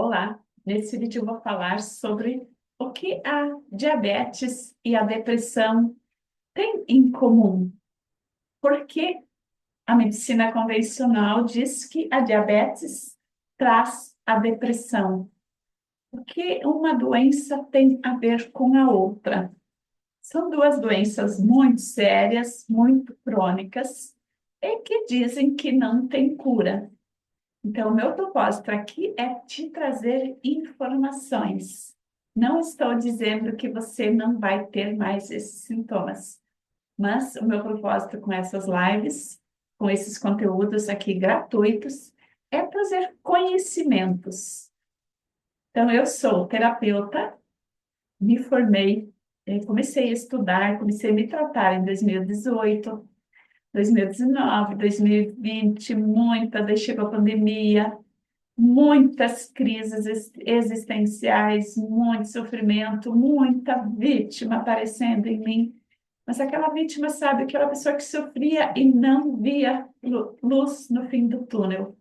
Olá, nesse vídeo eu vou falar sobre o que a diabetes e a depressão têm em comum. Por que a medicina convencional diz que a diabetes traz a depressão? O que uma doença tem a ver com a outra? São duas doenças muito sérias, muito crônicas, e que dizem que não tem cura. Então, o meu propósito aqui é te trazer informações. Não estou dizendo que você não vai ter mais esses sintomas, mas o meu propósito com essas lives, com esses conteúdos aqui gratuitos, é trazer conhecimentos. Então, eu sou terapeuta, me formei, comecei a estudar, comecei a me tratar em 2018, 2019, 2020, muita, daí chegou a pandemia, muitas crises existenciais, muito sofrimento, muita vítima aparecendo em mim. Mas aquela vítima, sabe, aquela pessoa que sofria e não via luz no fim do túnel.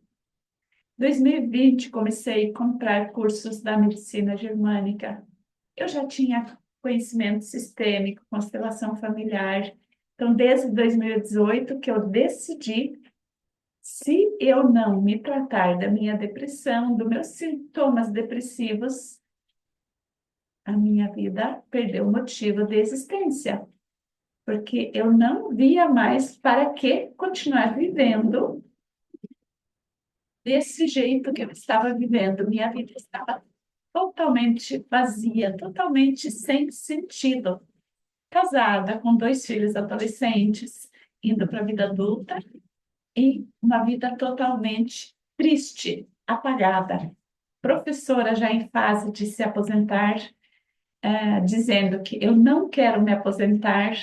Em 2020, comecei a comprar cursos da medicina germânica. Eu já tinha conhecimento sistêmico, constelação familiar. Então, desde 2018 que eu decidi, se eu não me tratar da minha depressão, dos meus sintomas depressivos, a minha vida perdeu o motivo de existência, porque eu não via mais para que continuar vivendo desse jeito que eu estava vivendo. Minha vida estava totalmente vazia, totalmente sem sentido. Casada, com dois filhos adolescentes, indo para a vida adulta e uma vida totalmente triste, apagada. Professora já em fase de se aposentar, dizendo que eu não quero me aposentar.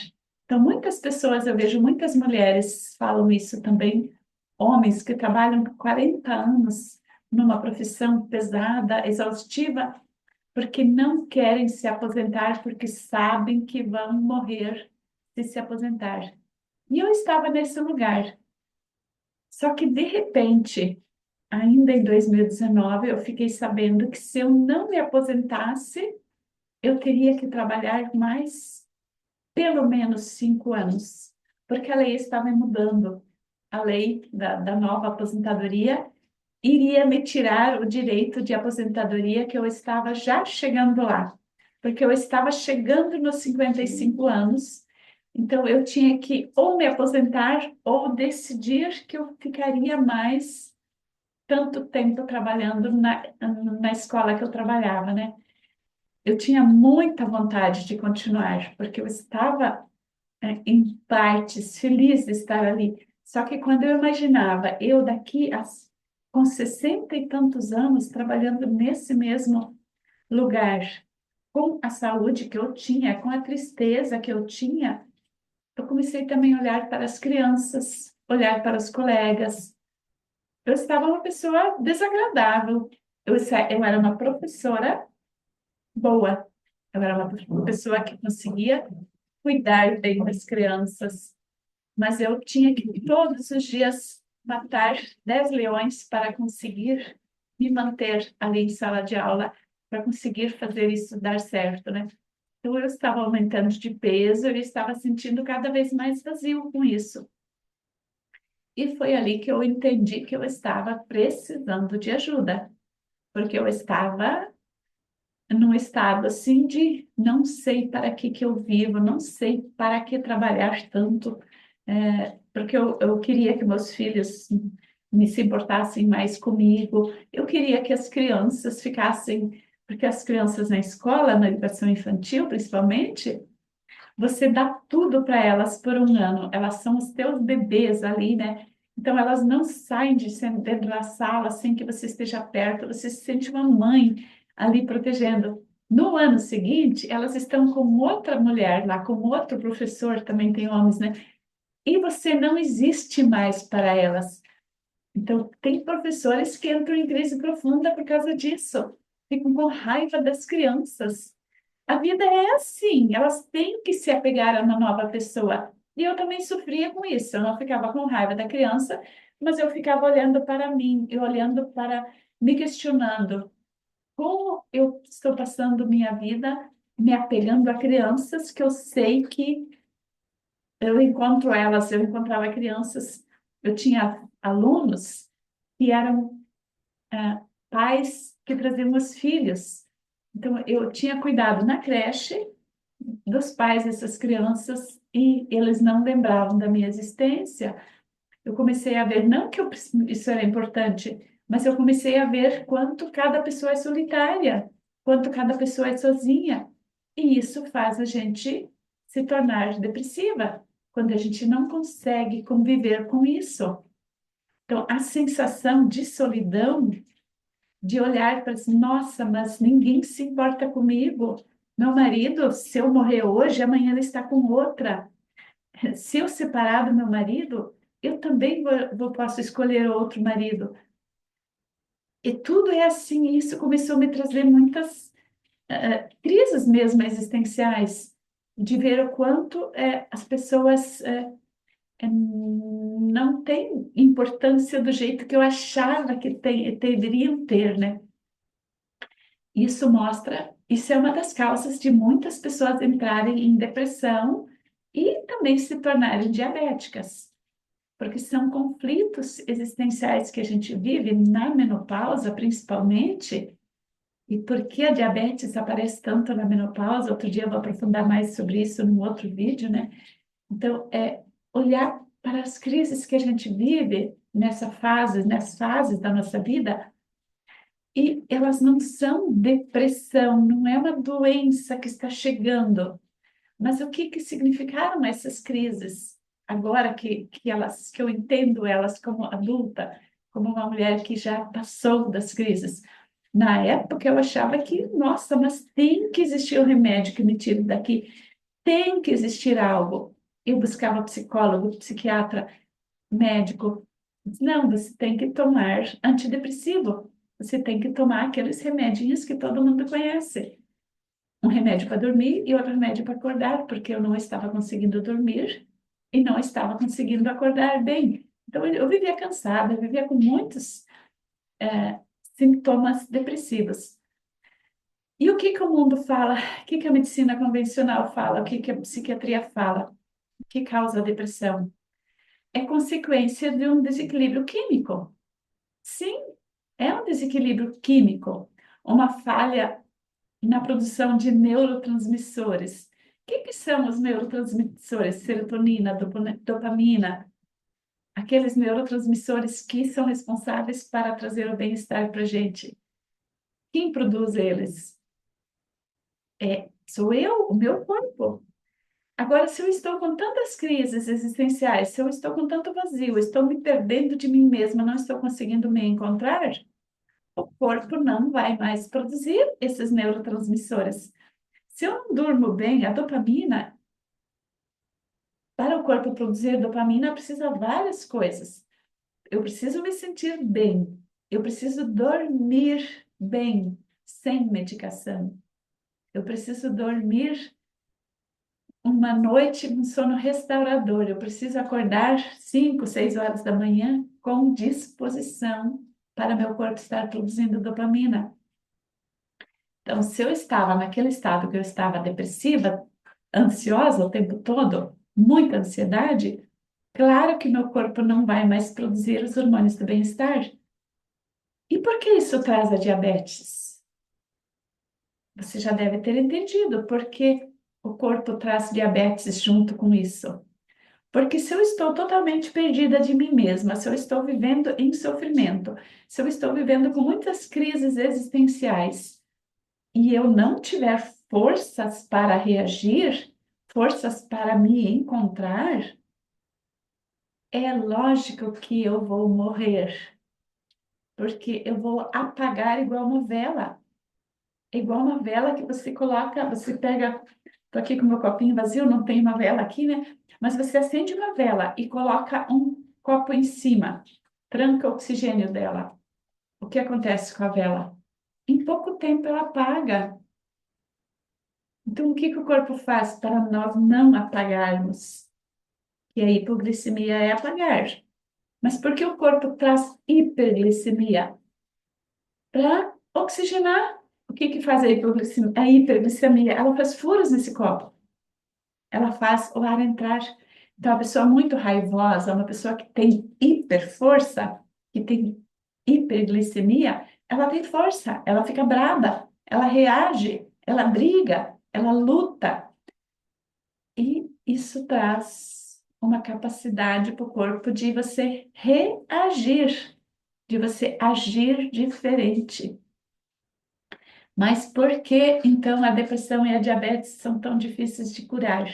Então, muitas pessoas, eu vejo muitas mulheres falam isso também, homens que trabalham por 40 anos numa profissão pesada, exaustiva, porque não querem se aposentar, porque sabem que vão morrer se aposentar. E eu estava nesse lugar. Só que, de repente, ainda em 2019, eu fiquei sabendo que se eu não me aposentasse, eu teria que trabalhar mais pelo menos 5 anos, porque a lei estava mudando. A lei da nova aposentadoria iria me tirar o direito de aposentadoria que eu estava já chegando lá, porque eu estava chegando nos 55 anos, então eu tinha que ou me aposentar ou decidir que eu ficaria mais tanto tempo trabalhando na escola que eu trabalhava, né? Eu tinha muita vontade de continuar, porque eu estava, em partes, feliz de estar ali. Só que quando eu imaginava, eu daqui com 60 e tantos anos, trabalhando nesse mesmo lugar, com a saúde que eu tinha, com a tristeza que eu tinha, eu comecei também a olhar para as crianças, olhar para os colegas. Eu estava uma pessoa desagradável. Eu era uma professora boa. Eu era uma pessoa que conseguia cuidar bem das crianças, mas eu tinha que todos os dias matar 10 leões para conseguir me manter ali em sala de aula, para conseguir fazer isso dar certo, né? Então eu estava aumentando de peso, eu estava sentindo cada vez mais vazio com isso. E foi ali que eu entendi que eu estava precisando de ajuda, porque eu estava num estado assim de não sei para que eu vivo, não sei para que trabalhar tanto, porque eu queria que meus filhos se importassem mais comigo, eu queria que as crianças ficassem, porque as crianças na escola, na educação infantil principalmente, você dá tudo para elas por um ano, elas são os teus bebês ali, né? Então elas não saem dentro da sala sem que você esteja perto, você se sente uma mãe ali protegendo. No ano seguinte, elas estão com outra mulher lá, com outro professor, também tem homens, né? E você não existe mais para elas. Então, tem professores que entram em crise profunda por causa disso, ficam com raiva das crianças. A vida é assim, elas têm que se apegar a uma nova pessoa. E eu também sofria com isso. Eu não ficava com raiva da criança, mas eu ficava olhando para mim, e olhando para, me questionando. como eu estou passando minha vida me apegando a crianças que eu sei que eu encontro elas, eu encontrava crianças, eu tinha alunos que eram pais que traziam os filhos. Então, eu tinha cuidado na creche dos pais dessas crianças e eles não lembravam da minha existência. Eu comecei a ver, não que isso era importante, mas eu comecei a ver quanto cada pessoa é solitária, quanto cada pessoa é sozinha. E isso faz a gente se tornar depressiva, quando a gente não consegue conviver com isso. Então, a sensação de solidão, de olhar para assim, nossa, mas ninguém se importa comigo. Meu marido, se eu morrer hoje, amanhã ele está com outra. Se eu separar do meu marido, eu também posso escolher outro marido. E tudo é assim, e isso começou a me trazer muitas crises mesmo existenciais, de ver o quanto as pessoas não têm importância do jeito que eu achava que deveriam ter, né? Isso é uma das causas de muitas pessoas entrarem em depressão e também se tornarem diabéticas, porque são conflitos existenciais que a gente vive na menopausa, principalmente, e por que a diabetes aparece tanto na menopausa? Outro dia eu vou aprofundar mais sobre isso num outro vídeo, né? Então, é olhar para as crises que a gente vive nessas fases da nossa vida, e elas não são depressão, não é uma doença que está chegando, mas o que significaram essas crises? Agora que eu entendo elas como adulta, como uma mulher que já passou das crises. Na época eu achava que, nossa, mas tem que existir um remédio que me tire daqui, tem que existir algo. Eu buscava psicólogo, psiquiatra, médico. Não, você tem que tomar antidepressivo. Você tem que tomar aqueles remedinhos que todo mundo conhece. Um remédio para dormir e outro remédio para acordar, porque eu não estava conseguindo dormir e não estava conseguindo acordar bem. Então, eu vivia cansada, eu vivia com muitos sintomas depressivos. E o que que o mundo fala? O que que a medicina convencional fala? O que que a psiquiatria fala? O que causa a depressão? É consequência de um desequilíbrio químico. Sim, é um desequilíbrio químico, uma falha na produção de neurotransmissores. O que são os neurotransmissores? Serotonina, dopamina, aqueles neurotransmissores que são responsáveis para trazer o bem-estar para a gente. Quem produz eles? Sou eu, o meu corpo. Agora, se eu estou com tantas crises existenciais, se eu estou com tanto vazio, estou me perdendo de mim mesma, não estou conseguindo me encontrar, o corpo não vai mais produzir esses neurotransmissores. Se eu não durmo bem, a dopamina, para o corpo produzir dopamina, precisa várias coisas. Eu preciso me sentir bem, eu preciso dormir bem, sem medicação. Eu preciso dormir uma noite com sono restaurador. Eu preciso acordar 5, 6 horas da manhã com disposição para meu corpo estar produzindo dopamina. Então, se eu estava naquele estado que eu estava depressiva, ansiosa o tempo todo, muita ansiedade, claro que meu corpo não vai mais produzir os hormônios do bem-estar. E por que isso traz a diabetes? Você já deve ter entendido por que o corpo traz diabetes junto com isso. Porque se eu estou totalmente perdida de mim mesma, se eu estou vivendo em sofrimento, se eu estou vivendo com muitas crises existenciais e eu não tiver forças para reagir, forças para me encontrar, é lógico que eu vou morrer, porque eu vou apagar igual uma vela. Igual uma vela que você coloca, você pega, tô aqui com meu copinho vazio, não tem uma vela aqui, né? Mas você acende uma vela e coloca um copo em cima, tranca o oxigênio dela. O que acontece com a vela? Em pouco tempo ela apaga. Então, o que que o corpo faz para nós não apagarmos? E a hipoglicemia é apagar. Mas por que o corpo traz hiperglicemia? Para oxigenar. O que que faz a hiperglicemia? Ela faz furos nesse copo. Ela faz o ar entrar. Então, a pessoa muito raivosa, uma pessoa que tem hiperforça, que tem hiperglicemia, ela tem força, ela fica braba, ela reage, ela briga, ela luta. E isso traz uma capacidade para o corpo de você reagir, de você agir diferente. Mas por que então a depressão e a diabetes são tão difíceis de curar?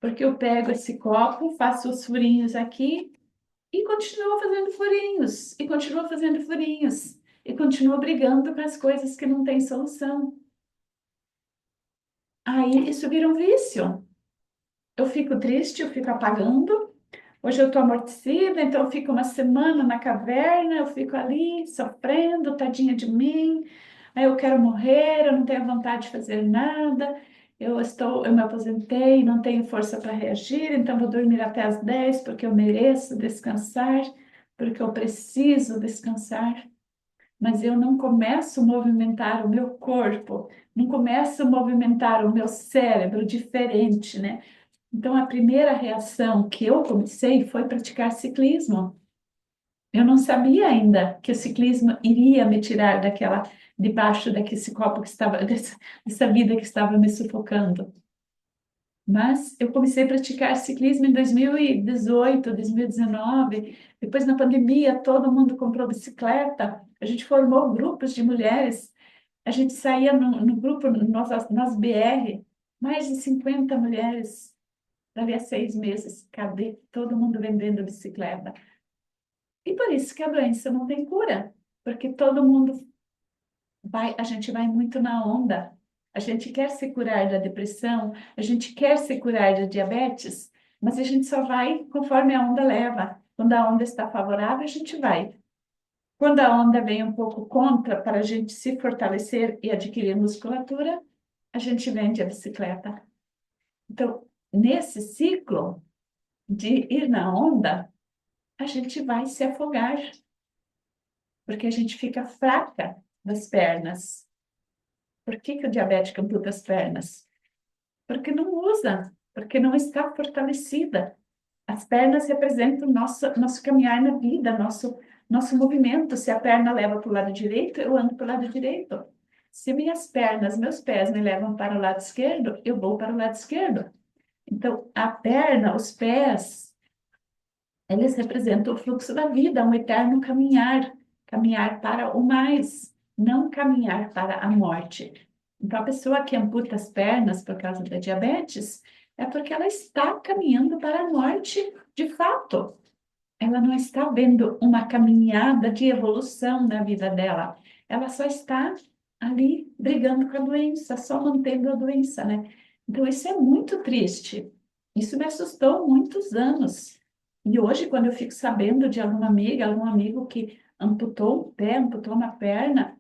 Porque eu pego esse copo, faço os furinhos aqui e continuo fazendo furinhos, e continuo fazendo furinhos, e continuo brigando com as coisas que não têm solução. Aí isso vira um vício. Eu fico triste, eu fico apagando. Hoje eu estou amortecida, então eu fico uma semana na caverna, eu fico ali sofrendo, tadinha de mim. Aí eu quero morrer, eu não tenho vontade de fazer nada. Eu me aposentei, não tenho força para reagir, então vou dormir até às 10 porque eu mereço descansar, porque eu preciso descansar. Mas eu não começo a movimentar o meu corpo, não começo a movimentar o meu cérebro diferente, né? Então, a primeira reação que eu comecei foi praticar ciclismo. Eu não sabia ainda que o ciclismo iria me tirar debaixo daquele copo que estava, dessa vida que estava me sufocando. Mas eu comecei a praticar ciclismo em 2018, 2019. Depois, na pandemia, todo mundo comprou bicicleta. A gente formou grupos de mulheres. A gente saía no grupo, nas BR, mais de 50 mulheres. Dali a 6 meses, cadê todo mundo vendendo bicicleta? E por isso que a doença não tem cura, porque todo mundo vai, a gente vai muito na onda. A gente quer se curar da depressão, a gente quer se curar da diabetes, mas a gente só vai conforme a onda leva. Quando a onda está favorável, a gente vai. Quando a onda vem um pouco contra, para a gente se fortalecer e adquirir musculatura, a gente vende a bicicleta. Então, nesse ciclo de ir na onda, a gente vai se afogar, porque a gente fica fraca das pernas. Por que que o diabético amputa as pernas? Porque não usa, porque não está fortalecida. As pernas representam nosso caminhar na vida, nosso movimento. Se a perna leva para o lado direito, eu ando para o lado direito. Se minhas pernas, meus pés me levam para o lado esquerdo, eu vou para o lado esquerdo. Então, a perna, os pés, eles representam o fluxo da vida, um eterno caminhar, caminhar para o mais, não caminhar para a morte. Então, a pessoa que amputa as pernas por causa da diabetes é porque ela está caminhando para a morte de fato. Ela não está vendo uma caminhada de evolução na vida dela. Ela só está ali brigando com a doença, só mantendo a doença, né? Então, isso é muito triste. Isso me assustou muitos anos. E hoje, quando eu fico sabendo de alguma amiga, algum amigo que amputou um pé, amputou uma perna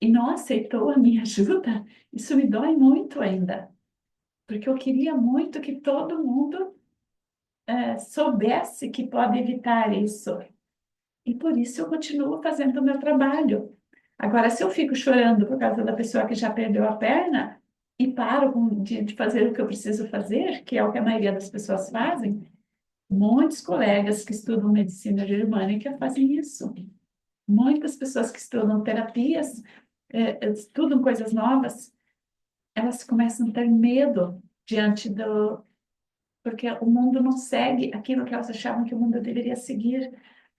e não aceitou a minha ajuda, isso me dói muito ainda. Porque eu queria muito que todo mundo soubesse que pode evitar isso. E por isso eu continuo fazendo o meu trabalho. Agora, se eu fico chorando por causa da pessoa que já perdeu a perna e paro de fazer o que eu preciso fazer, que é o que a maioria das pessoas fazem, muitos colegas que estudam medicina germânica fazem isso. Muitas pessoas que estudam terapias, estudam coisas novas, elas começam a ter medo diante do. Porque o mundo não segue aquilo que elas achavam que o mundo deveria seguir.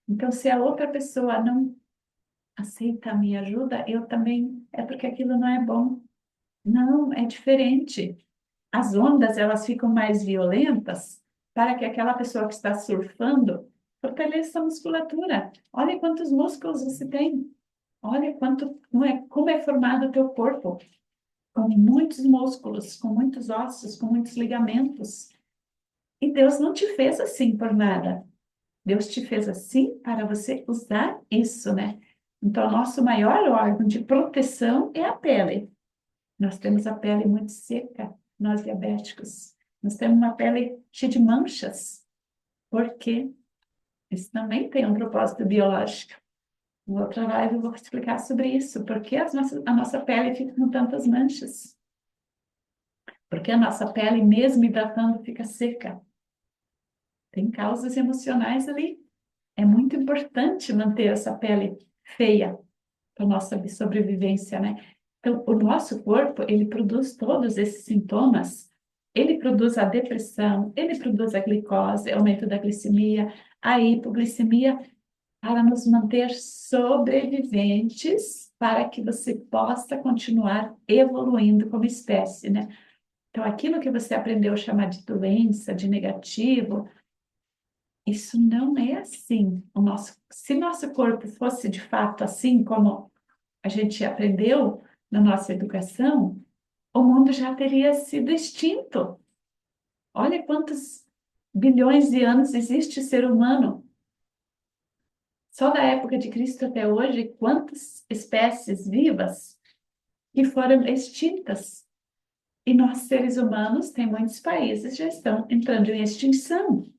Então, se a outra pessoa não aceita a minha ajuda, eu também, é porque aquilo não é bom. Não, é diferente. As ondas, elas ficam mais violentas para que aquela pessoa que está surfando fortaleça a musculatura. Olha quantos músculos você tem. Olha como é formado o teu corpo. Com muitos músculos, com muitos ossos, com muitos ligamentos. E Deus não te fez assim por nada. Deus te fez assim para você usar isso, né? Então, nosso maior órgão de proteção é a pele. Nós temos a pele muito seca, nós diabéticos. Nós temos uma pele cheia de manchas, porque isso também tem um propósito biológico. Em outra live eu vou explicar sobre isso. Por que a nossa pele fica com tantas manchas? Por que a nossa pele, mesmo hidratando, fica seca? Tem causas emocionais ali. É muito importante manter essa pele feia para nossa sobrevivência, né? Então, o nosso corpo, ele produz todos esses sintomas. Ele produz a depressão, ele produz a glicose, aumento da glicemia, a hipoglicemia, para nos manter sobreviventes, para que você possa continuar evoluindo como espécie, né? Então, aquilo que você aprendeu a chamar de doença, de negativo, isso não é assim. Se nosso corpo fosse de fato assim como a gente aprendeu na nossa educação, o mundo já teria sido extinto. Olha quantos bilhões de anos existe o ser humano. Só da época de Cristo até hoje, quantas espécies vivas que foram extintas. E nós, seres humanos, tem muitos países já estão entrando em extinção.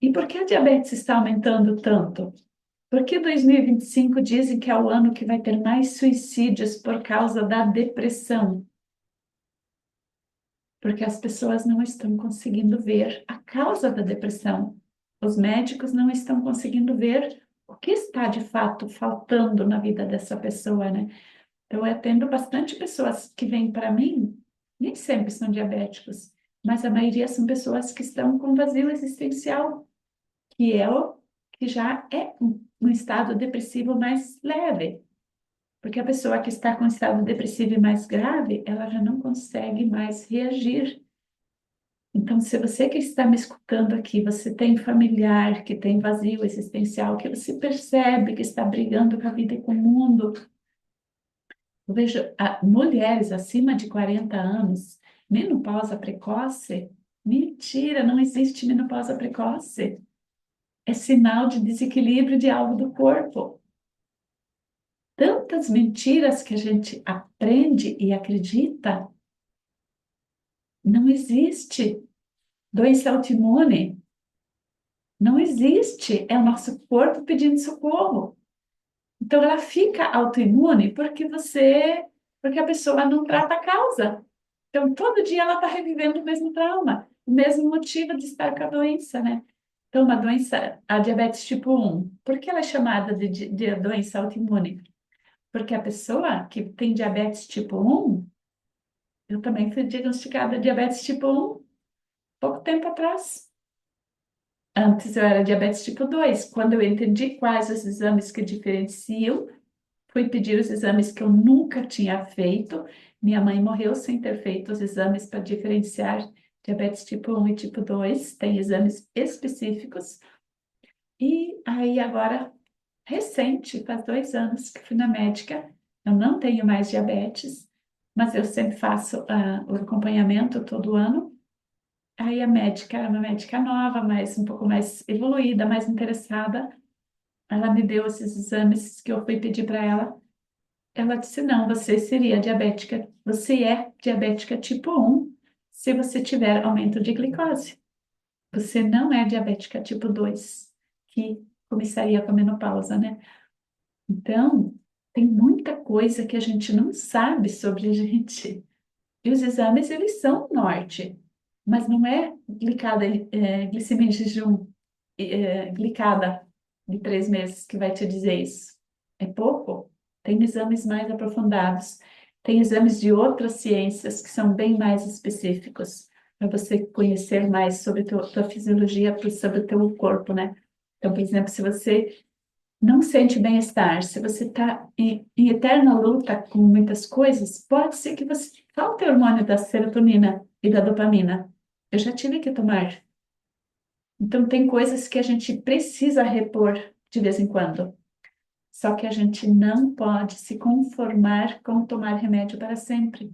E por que a diabetes está aumentando tanto? Por que 2025 dizem que é o ano que vai ter mais suicídios por causa da depressão? Porque as pessoas não estão conseguindo ver a causa da depressão. Os médicos não estão conseguindo ver o que está de fato faltando na vida dessa pessoa, né? Então, eu atendo bastante pessoas que vêm para mim, nem sempre são diabéticos, mas a maioria são pessoas que estão com vazio existencial, que é o que já é um estado depressivo mais leve. Porque a pessoa que está com estado depressivo mais grave, ela já não consegue mais reagir. Então, se você que está me escutando aqui, você tem familiar que tem vazio existencial, que você percebe que está brigando com a vida e com o mundo, eu vejo mulheres acima de 40 anos, menopausa precoce. Mentira, não existe menopausa precoce. É sinal de desequilíbrio de algo do corpo. Tantas mentiras que a gente aprende e acredita, não existe. Doença autoimune, não existe. É o nosso corpo pedindo socorro. Então ela fica autoimune porque a pessoa não trata a causa. Então todo dia ela está revivendo o mesmo trauma, o mesmo motivo de estar com a doença, né? Então uma doença, a diabetes tipo 1, por que ela é chamada de doença autoimune? Porque a pessoa que tem diabetes tipo 1, eu também fui diagnosticada de diabetes tipo 1 pouco tempo atrás. Antes eu era diabetes tipo 2. Quando eu entendi quais os exames que diferenciam, fui pedir os exames que eu nunca tinha feito. Minha mãe morreu sem ter feito os exames para diferenciar diabetes tipo 1 e tipo 2. Tem exames específicos. E aí agora, recente, faz 2 anos que fui na médica. Eu não tenho mais diabetes, mas eu sempre faço o acompanhamento todo ano. Aí a médica era uma médica nova, mas um pouco mais evoluída, mais interessada. Ela me deu esses exames que eu fui pedir para ela. Ela disse: não, você seria diabética, você é diabética tipo 1 se você tiver aumento de glicose. Você não é diabética tipo 2 que começaria com a menopausa, né? Então, tem muita coisa que a gente não sabe sobre a gente. E os exames, eles são um norte, mas não é glicemia de jejum, glicada de 3 meses que vai te dizer isso. É pouco. Tem exames mais aprofundados, tem exames de outras ciências que são bem mais específicos, para você conhecer mais sobre tua fisiologia, sobre o teu corpo, né? Então, por exemplo, se você não sente bem-estar, se você está em eterna luta com muitas coisas, pode ser que você falte o hormônio da serotonina e da dopamina. Eu já tive que tomar. Então, tem coisas que a gente precisa repor de vez em quando. Só que a gente não pode se conformar com tomar remédio para sempre.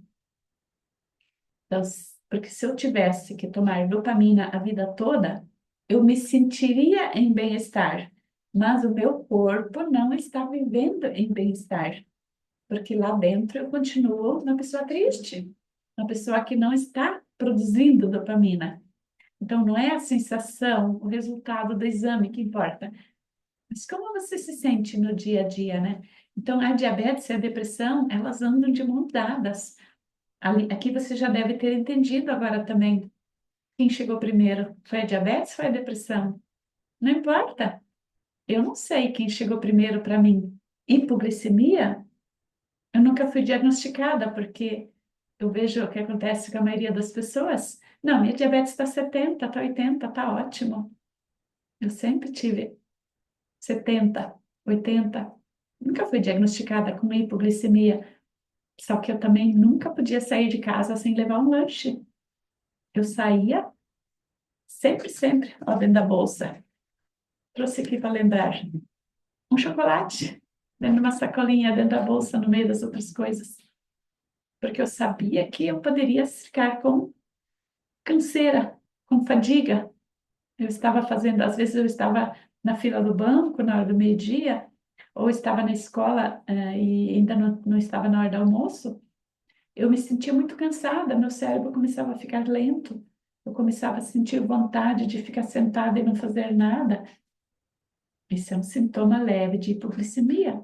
Então, porque se eu tivesse que tomar dopamina a vida toda, eu me sentiria em bem-estar, mas o meu corpo não está vivendo em bem-estar, porque lá dentro eu continuo uma pessoa triste, uma pessoa que não está produzindo dopamina. Então, não é a sensação, o resultado do exame que importa, Mas como você se sente no dia a dia, né? Então, a diabetes e a depressão, elas andam de mãos dadas. Aqui você já deve ter entendido agora também quem chegou primeiro. Foi a diabetes ou foi a depressão? Não importa. Eu não sei quem chegou primeiro para mim. Hipoglicemia? Eu nunca fui diagnosticada, porque eu vejo o que acontece com a maioria das pessoas. Não, minha diabetes está 70, está 80, está ótimo. Eu sempre tive 70, 80. Nunca fui diagnosticada com hipoglicemia. Só que eu também nunca podia sair de casa sem levar um lanche. Eu saía sempre, sempre, ó, dentro da bolsa. Trouxe aqui para lembrar. Um chocolate dentro de uma sacolinha, dentro da bolsa, no meio das outras coisas. Porque eu sabia que eu poderia ficar com canseira, com fadiga. Eu estava fazendo, às vezes eu estava na fila do banco na hora do meio-dia, ou estava na escola, e ainda não estava na hora do almoço. Eu me sentia muito cansada, meu cérebro começava a ficar lento, eu começava a sentir vontade de ficar sentada e não fazer nada. Isso é um sintoma leve de hipoglicemia.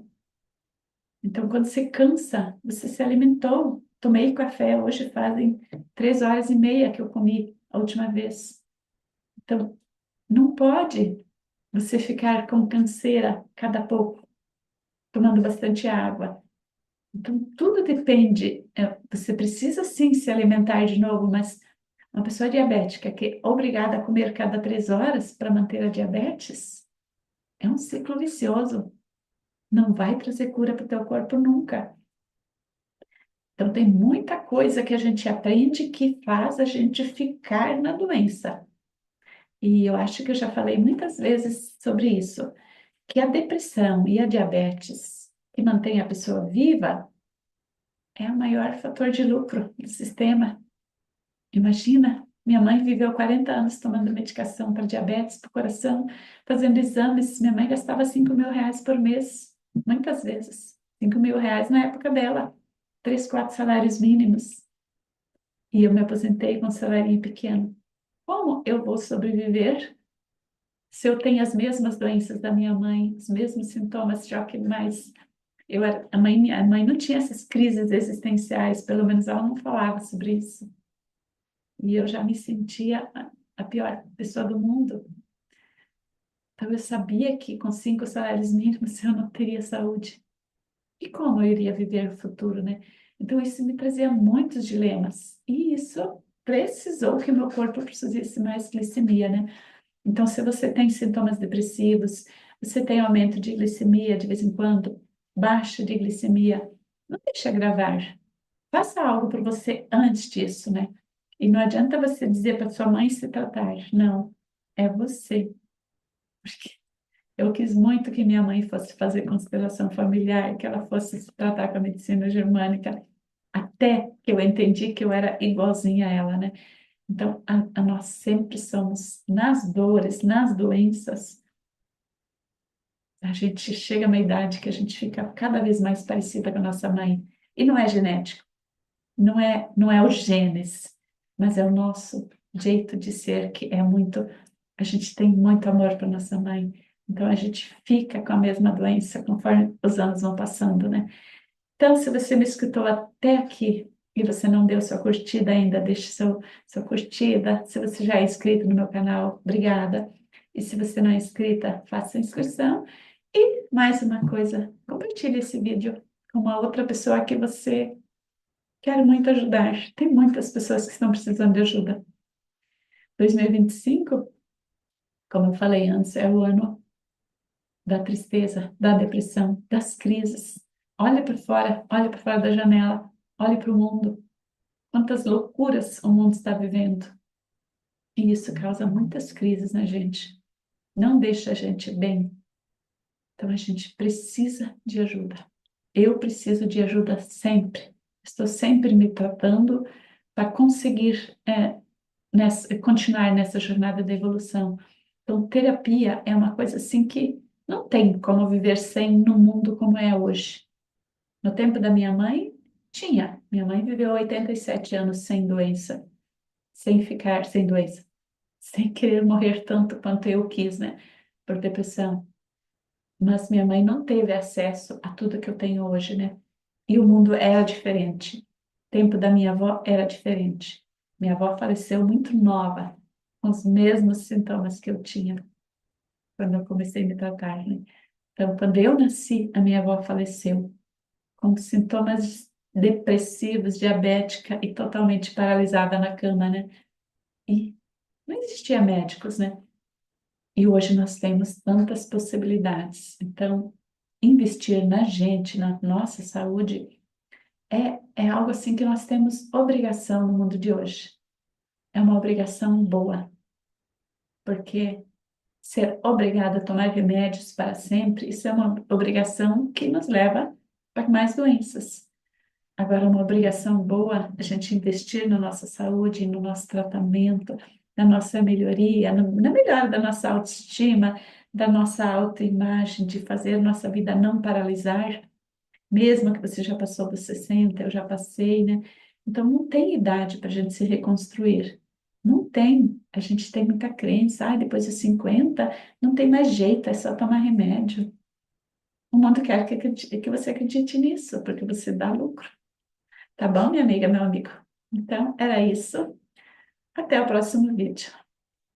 Então, quando você cansa, você se alimentou. Tomei café, hoje fazem 3 horas e meia que eu comi a última vez. Então, não pode você ficar com canseira cada pouco, tomando bastante água. Então, tudo depende. Você precisa sim se alimentar de novo, mas uma pessoa diabética que é obrigada a comer cada 3 horas para manter a diabetes é um ciclo vicioso. Não vai trazer cura para o teu corpo nunca. Então, tem muita coisa que a gente aprende que faz a gente ficar na doença. E eu acho que eu já falei muitas vezes sobre isso, que a depressão e a diabetes, que mantém a pessoa viva, é o maior fator de lucro do sistema. Imagina, minha mãe viveu 40 anos tomando medicação para diabetes, para o coração, fazendo exames. Minha mãe gastava 5.000 reais por mês, muitas vezes. 5.000 reais na época dela, 3, 4 salários mínimos. E eu me aposentei com um salário pequeno. Como eu vou sobreviver se eu tenho as mesmas doenças da minha mãe, os mesmos sintomas, já que mais minha mãe não tinha essas crises existenciais, pelo menos ela não falava sobre isso. E eu já me sentia a pior pessoa do mundo. Então eu sabia que com 5 salários mínimos eu não teria saúde. E como eu iria viver o futuro, né? Então isso me trazia muitos dilemas. E isso precisou que meu corpo produzisse mais glicemia, né? Então, se você tem sintomas depressivos, você tem aumento de glicemia de vez em quando, baixa de glicemia, não deixa agravar. Faça algo por você antes disso, né? E não adianta você dizer para sua mãe se tratar. Não, é você. Porque eu quis muito que minha mãe fosse fazer constelação familiar, que ela fosse se tratar com a medicina germânica, até que eu entendi que eu era igualzinha a ela, né? Então, nós sempre somos nas dores, nas doenças. A gente chega a uma idade que a gente fica cada vez mais parecida com a nossa mãe. E não é genético, não é o genes, mas é o nosso jeito de ser que é muito. A gente tem muito amor para nossa mãe. Então a gente fica com a mesma doença conforme os anos vão passando, né? Então, se você me escutou até aqui e você não deu sua curtida ainda, deixe sua curtida. Se você já é inscrito no meu canal, obrigada. E se você não é inscrita, faça a inscrição. E mais uma coisa, compartilhe esse vídeo com uma outra pessoa que você quer muito ajudar. Tem muitas pessoas que estão precisando de ajuda. 2025, como eu falei antes, é o ano da tristeza, da depressão, das crises. Olhe para fora da janela, olhe para o mundo. Quantas loucuras o mundo está vivendo. E isso causa muitas crises na gente. Não deixa a gente bem. Então a gente precisa de ajuda. Eu preciso de ajuda sempre. Estou sempre me tratando para conseguir continuar nessa jornada de evolução. Então, terapia é uma coisa assim que não tem como viver sem no mundo como é hoje. No tempo da minha mãe, tinha. Minha mãe viveu 87 anos sem doença, sem ficar sem doença, sem querer morrer tanto quanto eu quis, né? Por depressão. mas minha mãe não teve acesso a tudo que eu tenho hoje, né? E o mundo era diferente. O tempo da minha avó era diferente. Minha avó faleceu muito nova, com os mesmos sintomas que eu tinha quando eu comecei a me tratar, né? Então, quando eu nasci, a minha avó faleceu com sintomas depressivos, diabética e totalmente paralisada na cama, né? E não existia médicos, né? E hoje nós temos tantas possibilidades. Então, investir na gente, na nossa saúde, é algo assim que nós temos obrigação no mundo de hoje. É uma obrigação boa, porque ser obrigado a tomar remédios para sempre, isso é uma obrigação que nos leva para mais doenças. Agora, uma obrigação boa, a gente investir na nossa saúde, no nosso tratamento, na nossa melhoria, na melhora da nossa autoestima, da nossa autoimagem, de fazer nossa vida não paralisar, mesmo que você já passou dos 60, eu já passei, né? Então, não tem idade para a gente se reconstruir. Não tem. A gente tem muita crença, depois dos 50 não tem mais jeito, é só tomar remédio. O mundo quer que você acredite nisso, porque você dá lucro. Tá bom, minha amiga, meu amigo? Então, era isso. Até o próximo vídeo.